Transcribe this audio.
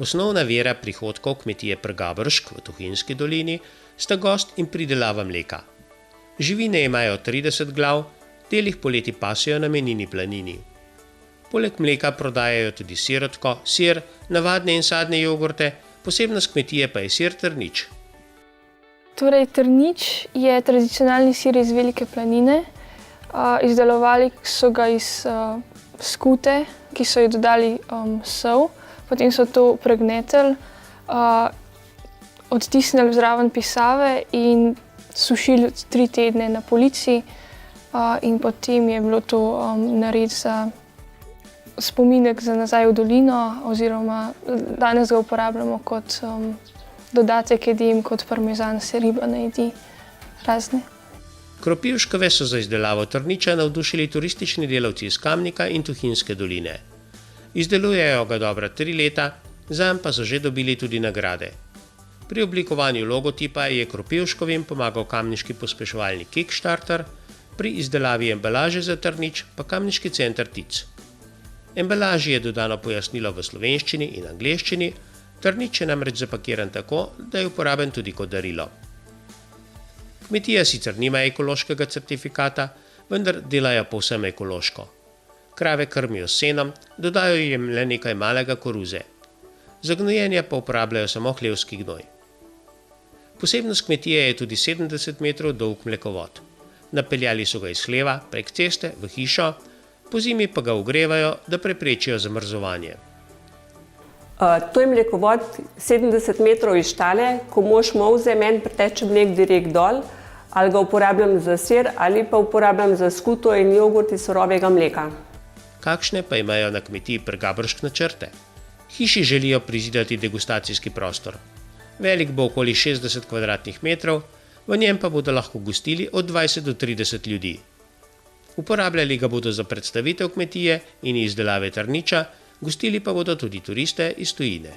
Osnovna vira prihodkov kmetije Pregabršk v Tuhinjski dolini sta gost in pridelava mleka. Živine imajo 30 glav, del jih poleti pasejo na Menini planini. Poleg mleka prodajajo tudi sirotko, sir, navadne in sadne jogurte, posebnost kmetije pa je sir Trnič. Torej, Trnič je tradicionalni sir iz Velike planine. Izdelovali so ga iz skute, ki so ji dodali sol, potem so to pregnetili, odtisnili zraven pisave in sušili 3 tedne na polici, in potem je bilo to nared za spominek za nazaj v dolino, oziroma danes ga uporabljamo kot dodatek jedim, kot parmezan, se riba ne jedi razne. Kropivškove so za izdelavo Trniča navdušili turistični delavci iz Kamnika in Tuhinjske doline. Izdelujejo ga dobra 3 leta, zanj pa so že dobili tudi nagrade. Pri oblikovanju logotipa je Kropivškovim pomagal kamniški pospeševalni Kickstarter, pri izdelavi embalaže za Trnič pa kamniški center Tic. Embalaži je dodano pojasnilo v slovenščini in angleščini, Trnič je namreč zapakiran tako, da je uporaben tudi kot darilo. Kmetija sicer nima ekološkega certifikata, vendar delajo povsem ekološko. Krave krmijo s senom, dodajo jim le nekaj malega koruze. Za gnojenje pa uporabljajo samo hlevski gnoj. Posebnost kmetije je tudi 70 metrov dolg mlekovod. Napeljali so ga iz hleva prek ceste v hišo, pozimi pa ga ogrevajo, da preprečijo zamrzovanje. To je mlekovod 70 metrov iz štale, ko mož molze, meni priteče mlek direkt dol, ali ga uporabljam za sir, ali pa uporabljam za skuto in jogurt iz surovega mleka. Kakšne pa imajo na kmetiji Pregabršk načrte? Hiši želijo prizidati degustacijski prostor. Velik bo okoli 60 kvadratnih metrov, v njem pa bodo lahko gostili od 20 do 30 ljudi. Uporabljali ga bodo za predstavitev kmetije in izdelave Trniča, gostili pa bodo tudi turiste iz tujine.